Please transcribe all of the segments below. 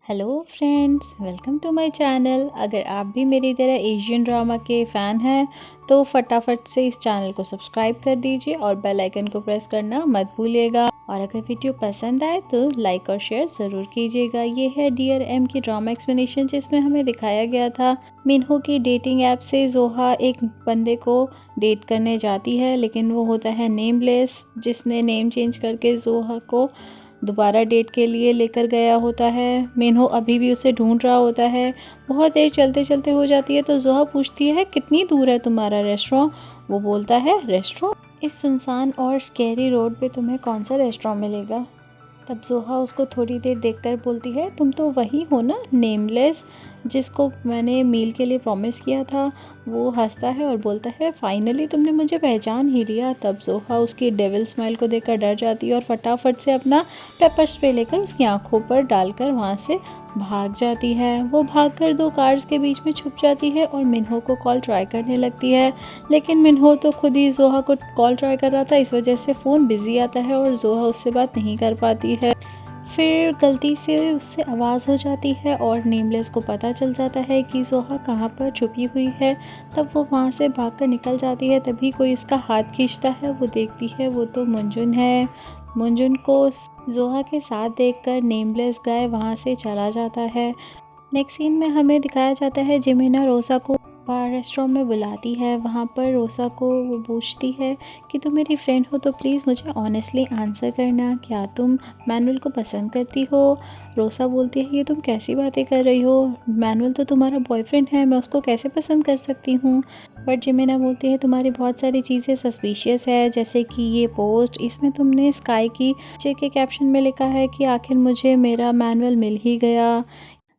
Hello friends, welcome to my channel. अगर आप भी मेरी तरह एशियन ड्रामा के फ़ैन हैं तो फटाफट से इस चैनल को सब्सक्राइब कर दीजिए और बेल आइकन को प्रेस करना मत भूलिएगा। और अगर वीडियो पसंद आए तो लाइक और शेयर ज़रूर कीजिएगा। ये है डियर एम की ड्रामा एक्सप्लेनेशन, जिसमें हमें दिखाया गया था मिन्हो की डेटिंग ऐप से जोहा एक बंदे को डेट करने जाती है, लेकिन वो होता है नेमलेस, जिसने नेम चेंज करके जोहा को दोबारा डेट के लिए लेकर गया होता है। मिन्हो अभी भी उसे ढूंढ रहा होता है। बहुत देर चलते चलते हो जाती है तो जोहा पूछती है कितनी दूर है तुम्हारा रेस्टोरेंट। वो बोलता है रेस्टोरेंट, इस सुनसान और स्कैरी रोड पे तुम्हें कौन सा रेस्टोरेंट मिलेगा। तब जोहा उसको थोड़ी देर देखकर बोलती है तुम तो वही हो ना, नेमलेस, जिसको मैंने मील के लिए प्रॉमिस किया था। वो हंसता है और बोलता है फाइनली तुमने मुझे पहचान ही लिया। तब जोहा उसकी डेविल स्माइल को देखकर डर जाती है और फटाफट से अपना पेपर स्प्रे लेकर उसकी आंखों पर डालकर वहाँ से भाग जाती है। वो भागकर दो कार्स के बीच में छुप जाती है और मिन्हो को कॉल ट्राई करने लगती है, लेकिन मिन्हो तो खुद ही जोहा को कॉल ट्राई कर रहा था, इस वजह से फ़ोन बिजी आता है और जोहा उससे बात नहीं कर पाती है। फिर गलती से उससे आवाज़ हो जाती है और नेमलेस को पता चल जाता है कि जोहा कहाँ पर छुपी हुई है। तब वो वहाँ से भागकर निकल जाती है। तभी कोई उसका हाथ खींचता है। वो देखती है वो तो मुंजुन है। मुंजुन को जोहा के साथ देखकर नेमलेस गाय वहाँ से चला जाता है। नेक्स्ट सीन में हमें दिखाया जाता है जिमिना रोसा को बार रेस्टोरेंट में बुलाती है। वहाँ पर रोसा को वो पूछती है कि तुम मेरी फ्रेंड हो तो प्लीज़ मुझे ऑनेस्टली आंसर करना, क्या तुम मैनुअल को पसंद करती हो। रोसा बोलती है ये तुम कैसी बातें कर रही हो, मैनुअल तो तुम्हारा बॉयफ्रेंड है, मैं उसको कैसे पसंद कर सकती हूँ। बट जिमिना बोलती है तुम्हारी बहुत सारी चीज़ें सस्पिशियस है, जैसे कि ये पोस्ट, इसमें तुमने स्काई की के कैप्शन में लिखा है कि आखिर मुझे मेरा मैनुअल मिल ही गया।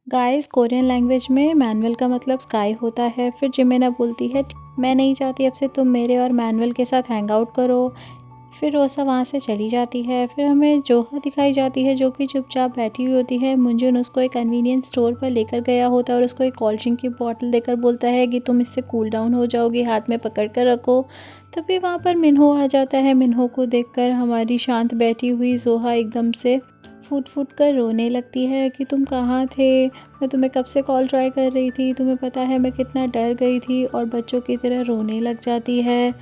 गाइस, कोरियन लैंग्वेज में मैनुअल का मतलब स्काई होता है। फिर जिमिना बोलती है मैं नहीं चाहती अब से तुम मेरे और मैनुअल के साथ हैंग आउट करो। फिर रोसा वहाँ से चली जाती है। फिर हमें जोहा दिखाई जाती है जो कि चुपचाप बैठी हुई होती है। मुंजुन उसको एक कन्वीनियंस स्टोर पर लेकर गया होता है और उसको एक कोल्ड ड्रिंक की बोतल देकर बोलता है कि तुम इससे कूल डाउन हो जाओगी, हाथ में पकड़ कर रखो। तभी वहाँ पर मिन्हो आ जाता है। मिन्हो को देखकर हमारी शांत बैठी हुई जोहा एकदम से फूट फूट कर रोने लगती है कि तुम कहाँ थे, मैं तुम्हें कब से कॉल ट्राई कर रही थी, तुम्हें पता है मैं कितना डर गई थी, और बच्चों की तरह रोने लग जाती है।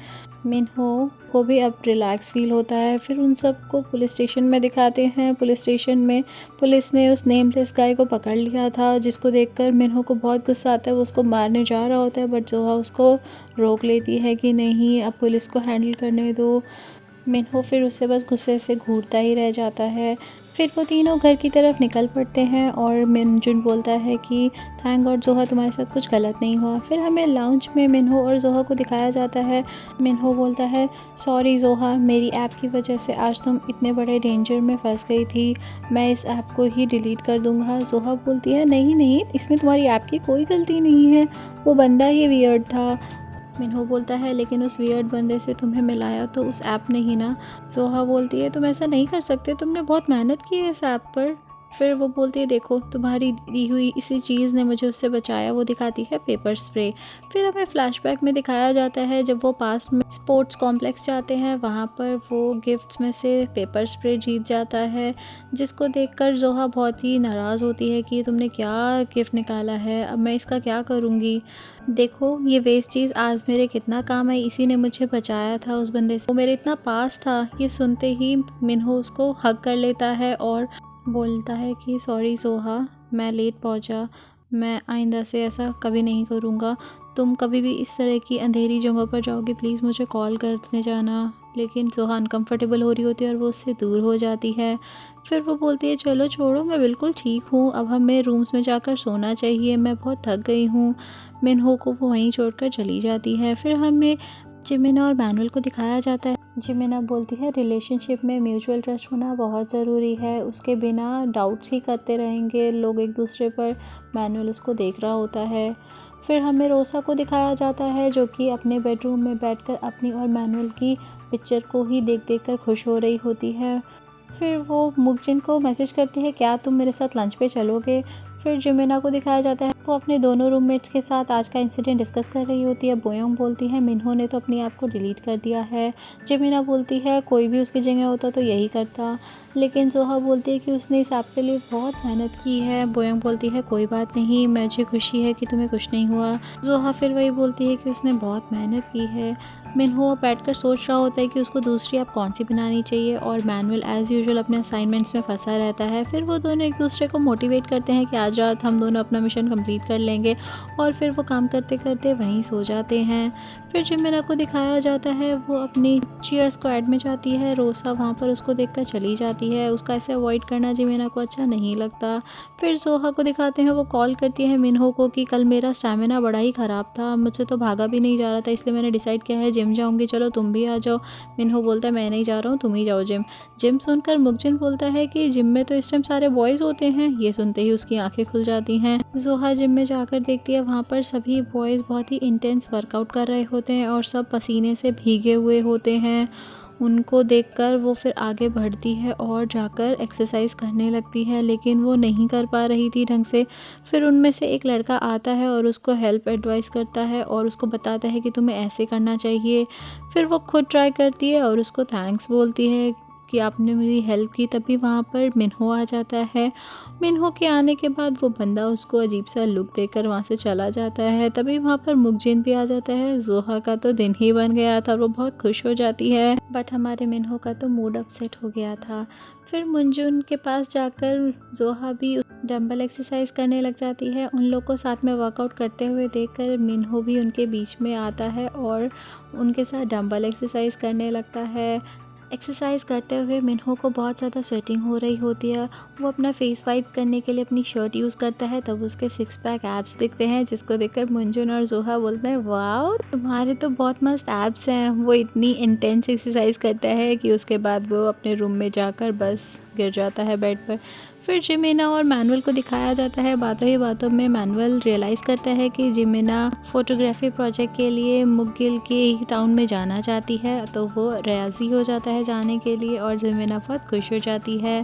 मिन्हो को भी अब रिलैक्स फील होता है। फिर उन सबको पुलिस स्टेशन में दिखाते हैं। पुलिस स्टेशन में पुलिस ने उस नेमलेस गाय को पकड़ लिया था, जिसको देखकर मिन्हो को बहुत गुस्सा आता है। वो उसको मारने जा रहा होता है बट जोहा उसको रोक लेती है कि नहीं, अब पुलिस को हैंडल करने दो। मिन्हो फिर उससे बस गुस्से से घूरता ही रह जाता है। फिर वो तीनों घर की तरफ निकल पड़ते हैं और मिंजुन बोलता है कि थैंक गॉड जोहा तुम्हारे साथ कुछ गलत नहीं हुआ। फिर हमें लाउंज में मिन्हो और जोहा को दिखाया जाता है। मिन्हो बोलता है सॉरी जोहा, मेरी ऐप की वजह से आज तुम इतने बड़े डेंजर में फंस गई थी, मैं इस ऐप को ही डिलीट कर दूंगा। जोहा बोलती है नहीं नहीं, इसमें तुम्हारी ऐप की कोई गलती नहीं है, वो बंदा ही वियर्ड था। मिन्हो बोलता है लेकिन उस वियर्ड बंदे से तुम्हें मिलाया तो उस ऐप ने ही ना। जोहा बोलती है तुम ऐसा नहीं कर सकते, तुमने बहुत मेहनत की है इस ऐप पर। फिर वो बोलती है देखो तुम्हारी दी हुई इसी चीज़ ने मुझे उससे बचाया। वो दिखाती है पेपर स्प्रे। फिर हमें फ्लैशबैक में दिखाया जाता है जब वो पास्ट में स्पोर्ट्स कॉम्प्लेक्स जाते हैं, वहाँ पर वो गिफ्ट्स में से पेपर स्प्रे जीत जाता है, जिसको देखकर जोहा बहुत ही नाराज़ होती है कि तुमने क्या गिफ्ट निकाला है, अब मैं इसका क्या करूँगी। देखो ये वेस्ट चीज़ आज मेरे कितना काम है, इसी ने मुझे बचाया था उस बंदे से, वो मेरे इतना पास था। ये सुनते ही मिन्हो उसको हग कर लेता है और बोलता है कि सॉरी जोहा, मैं लेट पहुंचा, मैं आइंदा से ऐसा कभी नहीं करूँगा। तुम कभी भी इस तरह की अंधेरी जगहों पर जाओगे प्लीज़ मुझे कॉल करने जाना। लेकिन जोहा अनकम्फर्टेबल हो रही होती है और वो उससे दूर हो जाती है। फिर वो बोलती है चलो छोड़ो, मैं बिल्कुल ठीक हूँ, अब हमें रूम्स में जाकर सोना चाहिए, मैं बहुत थक गई हूँ। मिन्हो को वो वहीं छोड़कर चली जाती है। फिर हमें जिमिना और मैनुअल को दिखाया जाता है। जिमिना बोलती है रिलेशनशिप में म्यूचुअल ट्रस्ट होना बहुत ज़रूरी है, उसके बिना डाउट्स ही करते रहेंगे लोग एक दूसरे पर। मैनुअल उसको देख रहा होता है। फिर हमें रोसा को दिखाया जाता है जो कि अपने बेडरूम में बैठकर अपनी और मैनुअल की पिक्चर को ही देख देख कर खुश हो रही होती है। फिर वो मुगजिन को मैसेज करती है क्या तुम मेरे साथ लंच पे चलोगे। फिर जिमिना को दिखाया जाता है वो अपने दोनों रूममेट्स के साथ आज का इंसिडेंट डिस्कस कर रही होती है। बोयोंग बोलती है मिन्हो ने तो अपने आप को डिलीट कर दिया है। जिमिना बोलती है कोई भी उसकी जगह होता तो यही करता, लेकिन जोहा बोलती है कि उसने इस ऐप के लिए बहुत मेहनत की है। बोयोंग बोलती है कोई बात नहीं, मुझे खुशी है कि तुम्हें कुछ नहीं हुआ। जोहा फिर वही बोलती है कि उसने बहुत मेहनत की है। मिन्हो बैठकर सोच रहा होता है कि उसको दूसरी ऐप कौन सी बनानी चाहिए, और मैनुअल एज़ यूजुअल अपने असाइनमेंट्स में फंसा रहता है। फिर वो दोनों एक दूसरे को मोटिवेट करते हैं कि आज रात हम दोनों अपना मिशन कंप्लीट कर लेंगे, और फिर वो काम करते करते वहीं सो जाते हैं। फिर जिमिना को दिखाया जाता है वो अपनी चीयर स्क्वाड में जाती है। रोसा वहाँ पर उसको देखकर चली जाती है। उसका ऐसे अवॉइड करना जिमिना को अच्छा नहीं लगता। फिर जोहा को दिखाते हैं वो कॉल करती है मिन्हो को कि कल मेरा स्टैमिना बड़ा ही ख़राब था, मुझसे तो भागा भी नहीं जा रहा था, इसलिए मैंने डिसाइड किया है जिम जाऊँगी, चलो तुम भी आ जाओ। मिन्हो बोलता है मैं नहीं जा रहा हूँ, तुम ही जाओ जिम। जिम सुनकर मुकजिन बोलता है कि जिम में तो इस टाइम सारे बॉयज़ होते हैं। ये सुनते ही उसकी आंखें खुल जाती हैं। जोहा जिम में जाकर देखती है वहाँ पर सभी बॉयज़ बहुत ही इंटेंस वर्कआउट कर रहे होते हैं और सब पसीने से भीगे हुए होते हैं। उनको देखकर वो फिर आगे बढ़ती है और जाकर एक्सरसाइज करने लगती है, लेकिन वो नहीं कर पा रही थी ढंग से। फिर उनमें से एक लड़का आता है और उसको हेल्प एडवाइस करता है और उसको बताता है कि तुम्हें ऐसे करना चाहिए। फिर वो खुद ट्राई करती है और उसको थैंक्स बोलती है कि आपने मेरी हेल्प की। तभी वहाँ पर मिन्हो आ जाता है। मिन्हो के आने के बाद वो बंदा उसको अजीब सा लुक देकर वहाँ से चला जाता है। तभी वहाँ पर मुकजिन भी आ जाता है। जोहा का तो दिन ही बन गया था, वो बहुत खुश हो जाती है, बट हमारे मिन्हो का तो मूड अपसेट हो गया था। फिर मुंजुन के पास जाकर जोहा भी डंबल एक्सरसाइज करने लग जाती है। उन लोग को साथ में वर्कआउट करते हुए देखकर मिन्हो भी उनके बीच में आता है और उनके साथ डंबल एक्सरसाइज करने लगता है। एक्सरसाइज करते हुए मिन्हो को बहुत ज़्यादा स्वेटिंग हो रही होती है। वो अपना फेस वाइप करने के लिए अपनी शर्ट यूज़ करता है, तब उसके 6 पैक एब्स दिखते हैं, जिसको देखकर मुंजुन और जोहा बोलते हैं वाओ तुम्हारे तो बहुत मस्त एब्स हैं। वो इतनी इंटेंस एक्सरसाइज करता है कि उसके बाद वो अपने रूम में जाकर बस गिर जाता है बेड पर। फिर जिमिना और मैनुअल को दिखाया जाता है। बातों ही बातों में मैनुअल रियलाइज़ करता है कि जिमिना फोटोग्राफी प्रोजेक्ट के लिए मुगिल के ही टाउन में जाना चाहती है, तो वो राज़ी हो जाता है जाने के लिए और जिमिना बहुत खुश हो जाती है।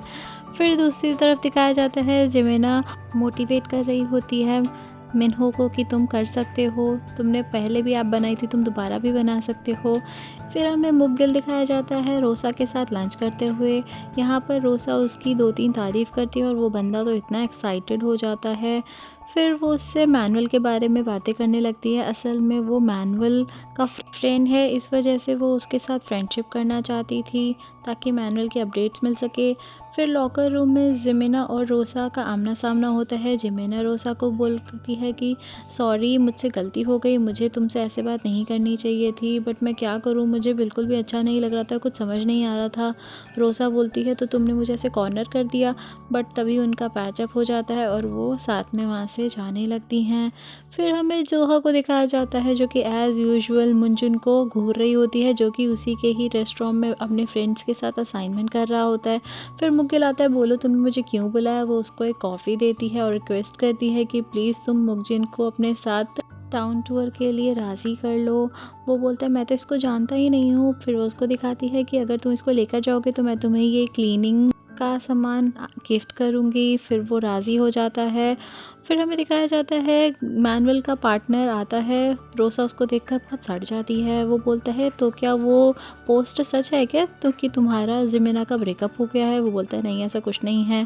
फिर दूसरी तरफ दिखाया जाता है जिमिना मोटिवेट कर रही होती है मिन्हो को कि तुम कर सकते हो, तुमने पहले भी ऐप बनाई थी, तुम दोबारा भी बना सकते हो। फिर हमें मुगिल दिखाया जाता है रोसा के साथ लंच करते हुए। यहाँ पर रोसा उसकी 2-3 तारीफ़ करती है और वो बंदा तो इतना एक्साइटेड हो जाता है। फिर वो उससे मैनुअल के बारे में बातें करने लगती है। असल में वो मैनुअल का फ्रेंड है, इस वजह से वो उसके साथ फ्रेंडशिप करना चाहती थी ताकि मैनुअल की अपडेट्स मिल सके। फिर लॉकर रूम में जिमिना और रोसा का आमना सामना होता है। जिमिना रोसा को बोलती है कि सॉरी मुझसे गलती हो गई, मुझे तुमसे ऐसे बात नहीं करनी चाहिए थी, बट मैं क्या करूं, मुझे बिल्कुल भी अच्छा नहीं लग रहा था, कुछ समझ नहीं आ रहा था। रोसा बोलती है तो तुमने मुझे ऐसे कॉर्नर कर दिया, बट तभी उनका पैचअप हो जाता है और वो साथ में वहाँ से जाने लगती हैं। फिर हमें जोहा को दिखाया जाता है जो कि एज़ यूजुअल मुंजुन को घूर रही होती है, जो कि उसी के ही रेस्टोरेंट में अपने फ्रेंड्स के साथ असाइनमेंट कर रहा होता है। फिर मुगिल आता है, बोलो तुमने मुझे क्यों बुलाया। वो उसको एक कॉफ़ी देती है और रिक्वेस्ट करती है कि प्लीज़ तुम मुगजिन को अपने साथ टाउन टूर के लिए राज़ी कर लो। वो बोलता है मैं तो इसको जानता ही नहीं हूँ। फिर वो उसको दिखाती है कि अगर तुम इसको लेकर जाओगे तो मैं तुम्हें ये क्लीनिंग का सामान गिफ्ट करूँगी। फिर वो राज़ी हो जाता है। फिर हमें दिखाया जाता है मैनुअल का पार्टनर आता है। रोसा उसको देखकर बहुत सड़ जाती है। वो बोलता है तो क्या वो पोस्ट सच है क्या, तो कि तुम्हारा जिमिना का ब्रेकअप हो गया है। वो बोलता है नहीं ऐसा कुछ नहीं है।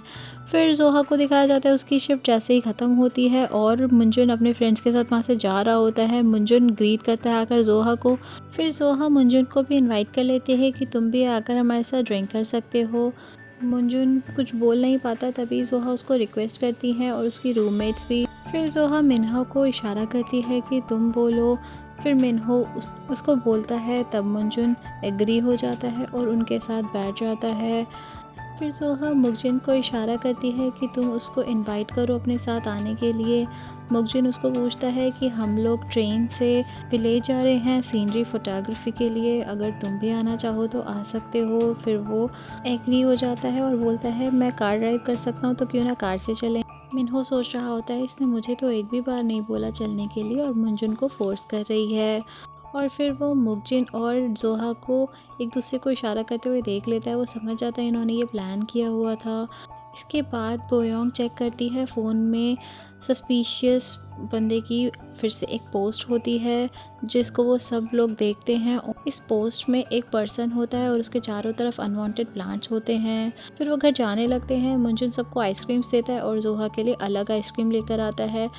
फिर जोहा को दिखाया जाता है उसकी शिफ्ट जैसे ही ख़त्म होती है और मुंजुन अपने फ्रेंड्स के साथ वहाँ से जा रहा होता है। मुंजुन ग्रीट करता है आकर जोहा को। फिर जोहा मुंजुन को भी इनवाइट कर लेते हैं कि तुम भी आकर हमारे साथ ड्रिंक कर सकते हो। मुंजुन कुछ बोल नहीं पाता, तभी जोहा उसको रिक्वेस्ट करती है और उसकी रूममेट्स भी। फिर जोहा मिन्हो को इशारा करती है कि तुम बोलो। फिर मिन्हो उसको बोलता है, तब मुंजुन एग्री हो जाता है और उनके साथ बैठ जाता है। फिर जोहा मुगजिन को इशारा करती है कि तुम उसको इनवाइट करो अपने साथ आने के लिए। मुगजिन उसको पूछता है कि हम लोग ट्रेन से विलेज जा रहे हैं सीनरी फोटोग्राफी के लिए, अगर तुम भी आना चाहो तो आ सकते हो। फिर वो एग्री हो जाता है और बोलता है मैं कार ड्राइव कर सकता हूँ, तो क्यों ना कार से चलें। मिन्हो सोच रहा होता है इसने मुझे तो एक भी बार नहीं बोला चलने के लिए और मुंजुन को फोर्स कर रही है। और फिर वो मुगजिन और जोहा को एक दूसरे को इशारा करते हुए देख लेता है। वो समझ जाता है इन्होंने ये प्लान किया हुआ था। इसके बाद बोयोंग चेक करती है फ़ोन में सस्पिशियस बंदे की फिर से एक पोस्ट होती है जिसको वो सब लोग देखते हैं। इस पोस्ट में एक पर्सन होता है और उसके चारों तरफ अनवांटेड प्लांट्स होते हैं। फिर वो घर जाने लगते हैं। मुंजुन सबको आइसक्रीम्स देता है और जोहा के लिए अलग आइसक्रीम लेकर आता है।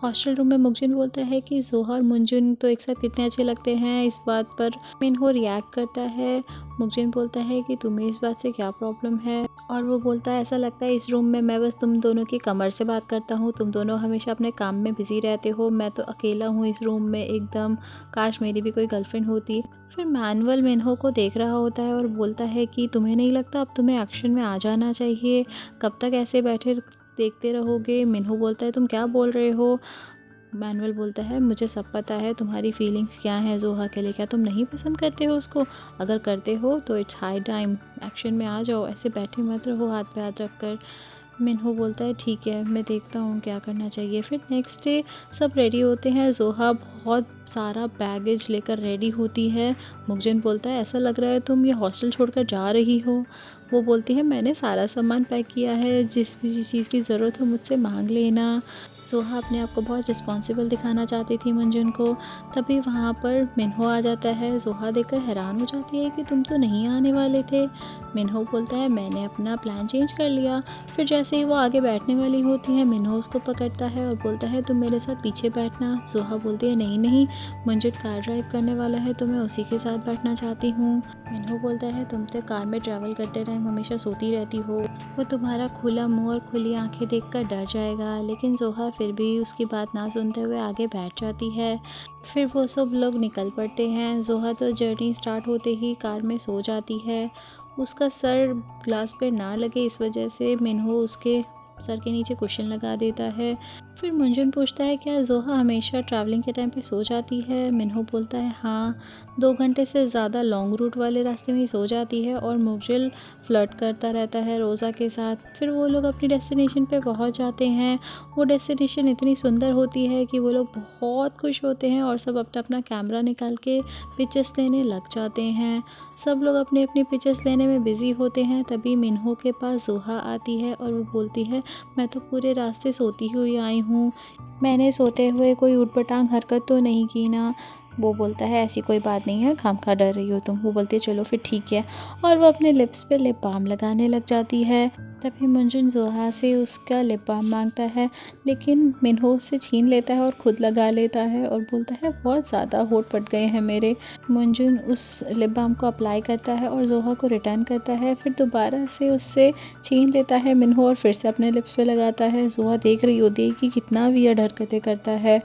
हॉस्टल रूम में मुंजुन बोलता है कि जोहा और मुंजुन तो एक साथ कितने अच्छे लगते हैं। इस बात पर मिनहो रिएक्ट करता है। मुंजुन बोलता है कि तुम्हें इस बात से क्या प्रॉब्लम है, और वो बोलता है ऐसा लगता है इस रूम में मैं बस तुम दोनों की कमर से बात करता हूँ, तुम दोनों हमेशा अपने काम में बिजी रहते हो, मैं तो अकेला हूँ इस रूम में एकदम, काश मेरी भी कोई गर्लफ्रेंड होती। फिर मैनुअल मिनहो को देख रहा होता है और बोलता है कि तुम्हें नहीं लगता अब तुम्हें एक्शन में आ जाना चाहिए, कब तक ऐसे बैठे देखते रहोगे। मिनहो बोलता है तुम क्या बोल रहे हो। मैनुअल बोलता है मुझे सब पता है तुम्हारी फीलिंग्स क्या हैं जोहा के लिए, क्या तुम नहीं पसंद करते हो उसको, अगर करते हो तो इट्स हाई टाइम एक्शन में आ जाओ, ऐसे बैठे मत रहो हाथ पे हाथ रख कर। मिनहो बोलता है ठीक है मैं देखता हूँ क्या करना चाहिए। फिर नेक्स्ट डे सब रेडी होते हैं। जोहा बहुत सारा बैगेज लेकर रेडी होती है। मुंजुन बोलता है ऐसा लग रहा है तुम ये हॉस्टल छोड़कर जा रही हो। वो बोलती है मैंने सारा सामान पैक किया है, जिस भी चीज़ की ज़रूरत हो मुझसे मांग लेना। जोहा अपने आप को बहुत रिस्पॉन्सिबल दिखाना चाहती थी मुंजुन को। तभी वहाँ पर मिनहो आ जाता है। जोहा देखकर हैरान हो जाती है कि तुम तो नहीं आने वाले थे। मिनहो बोलता है मैंने अपना प्लान चेंज कर लिया। फिर जैसे ही वो आगे बैठने वाली होती है मिनहो उसको पकड़ता है और बोलता है तुम मेरे साथ पीछे बैठना। जोहा बोलती है नहीं नहीं, मुंजुन कार ड्राइव करने वाला है तो मैं उसी के साथ बैठना चाहती हूँ। मिनहो बोलता है तुम तो कार में ट्रैवल करते टाइम हमेशा सोती रहती हो, वो तुम्हारा खुला मुंह और खुली आंखें देखकर डर जाएगा। लेकिन जोहा फिर भी उसकी बात ना सुनते हुए आगे बैठ जाती है। फिर वो सब लोग निकल पड़ते हैं। जोहा तो जर्नी स्टार्ट होते ही कार में सो जाती है। उसका सर ग्लास पे ना लगे इस वजह से मिनहो उसके सर के नीचे कुशन लगा देता है। फिर मुंजुन पूछता है क्या जोहा हमेशा ट्रैवलिंग के टाइम पे सो जाती है। मिनहो बोलता है हाँ, 2 घंटे से ज़्यादा लॉन्ग रूट वाले रास्ते में ही सो जाती है और मुंजुन फ्लर्ट करता रहता है रोज़ा के साथ। फिर वो लोग अपनी डेस्टिनेशन पे पहुंच जाते हैं। वो डेस्टिनेशन इतनी सुंदर होती है कि वो लोग बहुत खुश होते हैं और सब अपना अपना कैमरा निकाल के पिक्चर्स लेने लग जाते हैं। सब लोग अपनी अपनी पिक्चर्स लेने में बिज़ी होते हैं। तभी मिनहो के पास जोहा आती है और वो बोलती है मैं तो पूरे रास्ते सोती हुई आई हूँ, मैंने सोते हुए कोई ऊटपटांग हरकत तो नहीं की ना। वो बोलता है ऐसी कोई बात नहीं है, खामखा डर रही हो तुम। वो बोलती है चलो फिर ठीक है, और वो अपने लिप्स पे लिप बाम लगाने लग जाती है। तभी मुंजुन जोहा से उसका लिप बाम मांगता है, लेकिन मिनहो उससे छीन लेता है और खुद लगा लेता है और बोलता है बहुत ज़्यादा होठ फट गए हैं मेरे। मुंजुन उस लिप बाम को अप्लाई करता है और जोहा को रिटर्न करता है। फिर दोबारा से उससे छीन लेता है मिनहो और फिर से अपने लिप्स पे लगाता है। जोहा देख रही होती है कि कितना वियर्ड हरकतें करता है।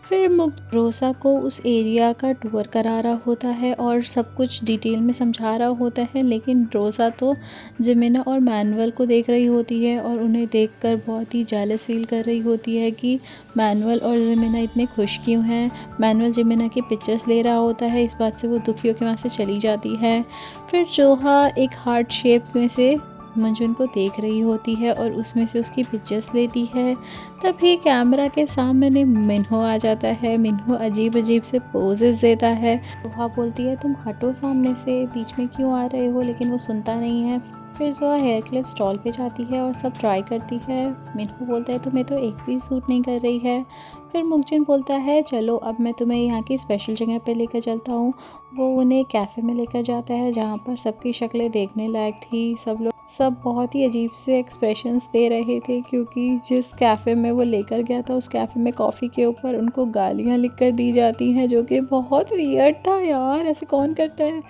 फिर रोसा को उस एरिया का टूर करा रहा होता है और सब कुछ डिटेल में समझा रहा होता है, लेकिन रोसा तो जिमिना और मैनुअल को देख रही होती है और उन्हें देखकर बहुत ही जेलस फील कर रही होती है कि मैनुअल और जिमिना इतने खुश क्यों हैं। मैनुअल जिमिना की पिक्चर्स ले रहा होता है, इस बात से वो दुखी होकर वहाँ से चली जाती है। फिर जोहा एक हार्ट शेप में से मुंजुन को देख रही होती है और उसमें से उसकी पिक्चर्स लेती है। तभी कैमरा के सामने मिनहो आ जाता है। मिनहो अजीब अजीब से पोजेस देता है। जोहा बोलती है तुम हटो सामने से, बीच में क्यों आ रहे हो, लेकिन वो सुनता नहीं है। फिर जोहा हेयर क्लिप स्टॉल पे जाती है और सब ट्राई करती है। मिनहो बोलता है तुम्हें तो एक भी सूट नहीं कर रही है। फिर मुंजुन बोलता है चलो अब मैं तुम्हें यहाँ की स्पेशल जगह पे लेकर चलता हूँ। वो उन्हें कैफ़े में लेकर जाता है जहाँ पर सबकी शक्लें देखने लायक थी। सब बहुत ही अजीब से एक्सप्रेशंस दे रहे थे, क्योंकि जिस कैफ़े में वो लेकर गया था उस कैफ़े में कॉफ़ी के ऊपर उनको गालियाँ लिखकर दी जाती हैं, जो कि बहुत वियर्ड था यार, ऐसे कौन करता है।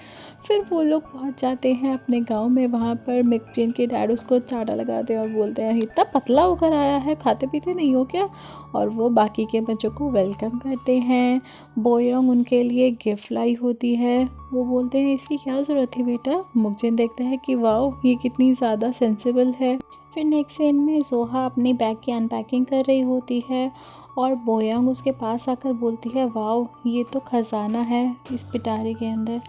फिर वो लोग पहुंच जाते हैं अपने गांव में। वहाँ पर मिकजिन के डैड उसको चाटा लगाते हैं और बोलते हैं इतना पतला होकर आया है, खाते पीते नहीं हो क्या, और वो बाकी के बच्चों को वेलकम करते हैं। बोयोंग उनके लिए गिफ्ट लाई होती है। वो बोलते हैं इसकी क्या ज़रूरत थी बेटा। मुकजिन देखता है कि वाह ये कितनी ज़्यादा सेंसिबल है। फिर नेक्स्ट सीन में जोहा अपनी बैग की अनपैकिंग कर रही होती है और बोयोंग उसके पास आकर बोलती है वाह ये तो खजाना है इस पिटारे के अंदर।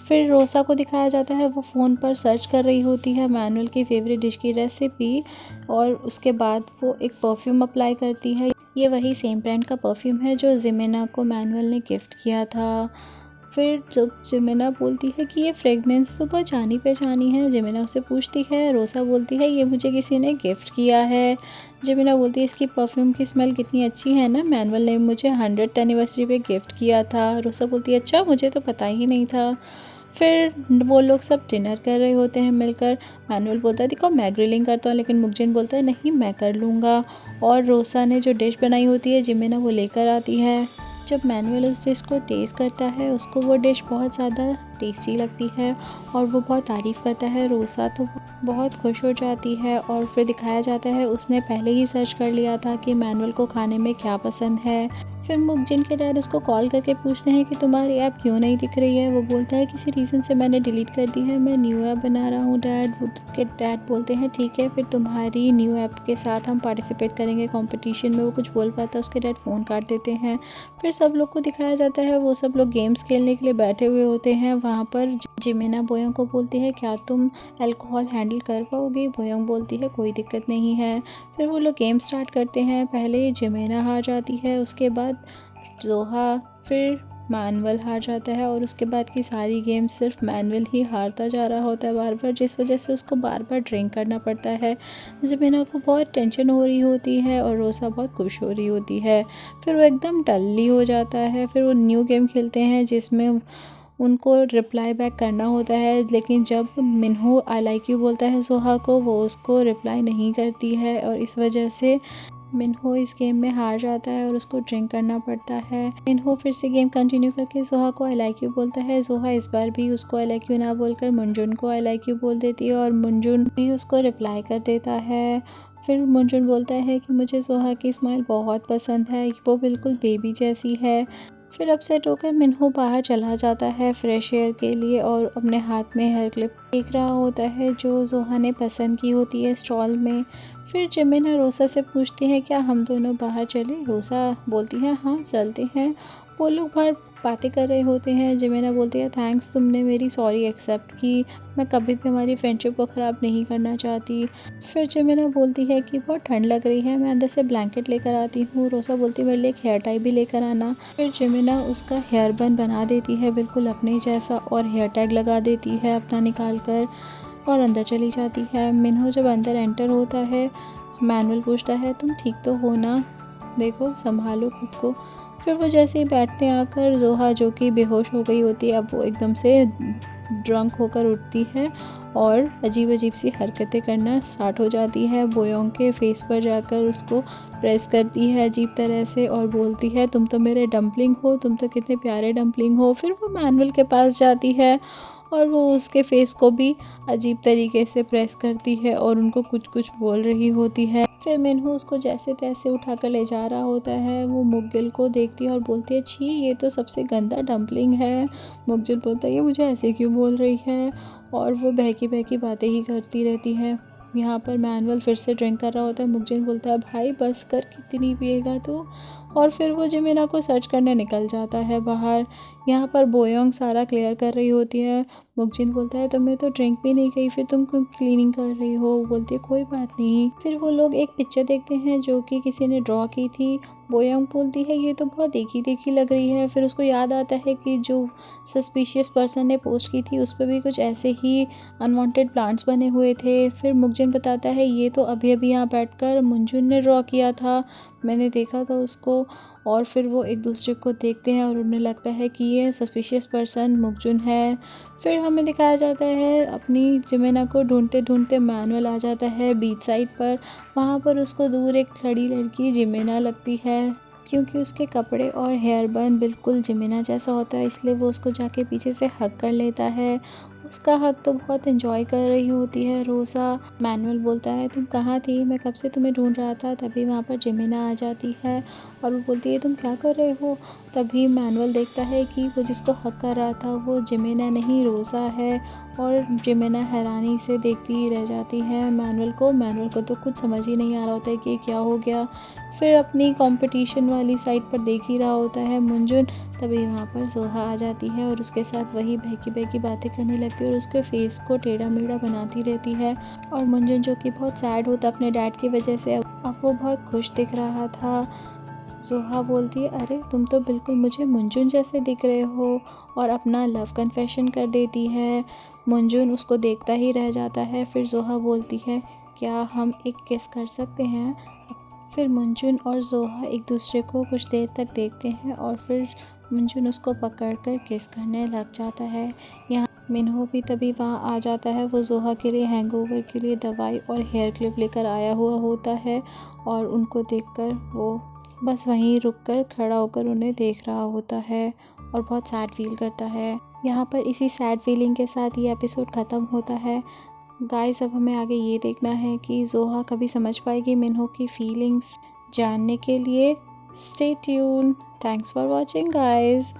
फिर रोसा को दिखाया जाता है, वो फ़ोन पर सर्च कर रही होती है मैनुअल की फेवरेट डिश की रेसिपी, और उसके बाद वो एक परफ्यूम अप्लाई करती है। ये वही सेम ब्रांड का परफ्यूम है जो जिमिना को मैनुअल ने गिफ्ट किया था। फिर जब जिमिना बोलती है कि ये फ्रेगनेंस तो बहुत जानी पहचानी है, जिमिना उससे पूछती है। रोसा बोलती है ये मुझे किसी ने गिफ्ट किया है। जिमिना बोलती है इसकी परफ्यूम की स्मेल कितनी अच्छी है ना, मैनुअल ने मुझे 100th एनिवर्सरी पे गिफ्ट किया था। रोसा बोलती है अच्छा, मुझे तो पता ही नहीं था। फिर वो लोग सब डिनर कर रहे होते हैं मिलकर। मैनुअल बोलता है देखो मैं ग्रिलिंग करता हूँ, लेकिन मुगजिन बोलता है नहीं मैं कर लूँगा। और रोसा ने जो डिश बनाई होती है जिमिना वो लेकर आती है। जब मैनुअल उस डिश को टेस्ट करता है उसको वो डिश बहुत ज़्यादा टेस्टी लगती है और वो बहुत तारीफ़ करता है। रोसा तो बहुत खुश हो जाती है और फिर दिखाया जाता है उसने पहले ही सर्च कर लिया था कि मैनुअल को खाने में क्या पसंद है। फिर मुगजिन के डैड उसको कॉल करके पूछते हैं कि तुम्हारी ऐप क्यों नहीं दिख रही है। वो बोलता है किसी रीज़न से मैंने डिलीट कर दी है, मैं न्यू ऐप बना रहा हूँ डैड। उसके डैड बोलते हैं ठीक है, फिर तुम्हारी न्यू ऐप के साथ हम पार्टिसिपेट करेंगे कंपटीशन में। वो कुछ बोल पाता है, उसके डैड फ़ोन काट देते हैं। फिर सब लोग को दिखाया जाता है वो सब लोग गेम्स खेलने के लिए बैठे हुए होते हैं। वहाँ पर जिमिना बोयोंग को बोलती है क्या तुम अल्कोहल हैंडल कर पाओगी। बोयोंग बोलती है कोई दिक्कत नहीं है। फिर वो लोग गेम स्टार्ट करते हैं। पहले जिमिना हार जाती है, उसके बाद जोहा, फिर मैनुअल हार जाता है और उसके बाद की सारी गेम सिर्फ मैनुअल ही हारता जा रहा होता है बार बार, जिस वजह से उसको बार बार ड्रिंक करना पड़ता है। जिमिना को बहुत टेंशन हो रही होती है और रोसा बहुत खुश हो रही होती है। फिर वो एकदम डल्ली हो जाता है। फिर वो न्यू गेम खेलते हैं जिसमें उनको रिप्लाई बैक करना होता है, लेकिन जब मिन्हो आई लाइक यू बोलता है जोहा को, वो उसको रिप्लाई नहीं करती है और इस वजह से मिन्हो इस गेम में हार जाता है और उसको ड्रिंक करना पड़ता है। मिन्हो फिर से गेम कंटिन्यू करके जोहा को आई लाइक यू बोलता है। जोहा इस बार भी उसको आई लाइक यू ना बोलकर मुनजुन को आई लाइक यू बोल देती है और मुनजुन भी उसको रिप्लाई कर देता है। फिर मुनजुन बोलता है कि मुझे जोहा की स्माइल बहुत पसंद है, वो बिल्कुल बेबी जैसी है। फिर अपसेट होकर मिन्हो बाहर चला जाता है फ्रेश एयर के लिए और अपने हाथ में हेयर क्लिप देख रहा होता है जो जोहा ने पसंद की होती है स्टॉल में। फिर जिमिना रोसा से पूछती है क्या हम दोनों बाहर चलें। रोसा बोलती है हाँ चलते हैं। वो लोग बाहर बातें कर रहे होते हैं। जिमिना बोलती है थैंक्स, तुमने मेरी सॉरी एक्सेप्ट की, मैं कभी भी हमारी फ्रेंडशिप को ख़राब नहीं करना चाहती। फिर जिमिना बोलती है कि बहुत ठंड लग रही है, मैं अंदर से ब्लैंकेट लेकर आती हूँ। रोसा बोलती है मेरे लिए एक हेयर टाई भी लेकर आना। फिर जिमिना उसका हेयर बन बना देती है बिल्कुल अपने जैसा और हेयर टैग लगा देती है अपना निकाल कर और अंदर चली जाती है। मिन्हो जब अंदर एंटर होता है, मैनुअल पूछता है तुम ठीक तो हो ना, देखो संभालो खुद को। फिर वो जैसे ही बैठते आकर जोहा जो कि बेहोश हो गई होती है, अब वो एकदम से ड्रंक होकर उठती है और अजीब अजीब सी हरकतें करना स्टार्ट हो जाती है। बोयोंग के फेस पर जाकर उसको प्रेस करती है अजीब तरह से और बोलती है तुम तो मेरे डम्पलिंग हो, तुम तो कितने प्यारे डम्पलिंग हो। फिर वो मैनुअल के पास जाती है और वो उसके फेस को भी अजीब तरीके से प्रेस करती है और उनको कुछ कुछ बोल रही होती है। फिर मिन्हो उसको जैसे तैसे उठाकर ले जा रहा होता है। वो मुग्गिल को देखती है और बोलती है छी ये तो सबसे गंदा डम्पलिंग है। मुग्गिल बोलता है ये मुझे ऐसे क्यों बोल रही है, और वो बहकी बहकी बातें ही करती रहती है। यहाँ पर मैनुअल फिर से ड्रिंक कर रहा होता है। मुग्जिन बोलता है भाई बस कर, कितनी पिएगा तू। और फिर वो जिमिना को सर्च करने निकल जाता है बाहर। यहाँ पर बोयोंग सारा क्लियर कर रही होती है। मुग्जिन बोलता है तुमने तो ड्रिंक भी नहीं की, फिर तुम क्यों क्लीनिंग कर रही हो। वो बोलती है कोई बात नहीं। फिर वो लोग एक पिक्चर देखते हैं जो कि किसी ने ड्रॉ की थी। बोयोंग बोलती है ये तो बहुत देखी देखी लग रही है। फिर उसको याद आता है कि जो सस्पिशियस पर्सन ने पोस्ट की थी उस पर भी कुछ ऐसे ही अनवांटेड प्लांट्स बने हुए थे। फिर मुग्जिन बताता है ये तो अभी अभी यहाँ बैठकर मुनजुन ने ड्रॉ किया था, मैंने देखा था उसको। और फिर वो एक दूसरे को देखते हैं और उन्हें लगता है कि ये सस्पिशियस पर्सन मुग्जुन है। फिर हमें दिखाया जाता है अपनी जिमिना को ढूंढते ढूंढते मैनुअल आ जाता है बीच साइड पर। वहाँ पर उसको दूर एक खड़ी लड़की जिमिना लगती है, क्योंकि उसके कपड़े और हेयर बन बिल्कुल जिमिना जैसा होता है, इसलिए वो उसको जाके पीछे से हग कर लेता है। उसका हक तो बहुत एंजॉय कर रही होती है रोसा। मैनुअल बोलता है तुम कहाँ थी, मैं कब से तुम्हें ढूंढ रहा था। तभी वहाँ पर जिमिना आ जाती है और वो बोलती है तुम क्या कर रहे हो। तभी मैनुअल देखता है कि वो जिसको हक कर रहा था वो जिमिना नहीं रोसा है, और जिमिना हैरानी से देखती ही रह जाती है मैनुअल को तो कुछ समझ ही नहीं आ रहा होता है कि क्या हो गया। फिर अपनी कंपटीशन वाली साइड पर देख ही रहा होता है मुनजुन। तभी वहाँ पर जोहा आ जाती है और उसके साथ वही बहकी बहकी बातें करने लगती है और उसके फेस को टेढ़ा मेढ़ा बनाती रहती है। और मुनजुन जो कि बहुत सैड होता अपने डैड की वजह से, अब वो बहुत खुश दिख रहा था। जोहा बोलती है, अरे तुम तो बिल्कुल मुझे मुंजुन जैसे दिख रहे हो, और अपना लव कन्फेशन कर देती है। मुंजुन उसको देखता ही रह जाता है। फिर जोहा बोलती है, क्या हम एक किस कर सकते हैं? फिर मुंजुन और जोहा एक दूसरे को कुछ देर तक देखते हैं और फिर मुंजुन उसको पकड़कर किस करने लग जाता है। यहाँ मिनहो भी तभी वहाँ आ जाता है। वो जोहा के लिए हैंगओवर के लिए दवाई और हेयर क्लिप लेकर आया हुआ होता है और उनको देखकर वो बस वहीं रुककर खड़ा होकर उन्हें देख रहा होता है और बहुत सैड फील करता है। यहाँ पर इसी सैड फीलिंग के साथ ये एपिसोड ख़त्म होता है। गाइस, अब हमें आगे ये देखना है कि जोहा कभी समझ पाएगी मिनहो की फीलिंग्स। जानने के लिए stay tune. Thanks for watching guys.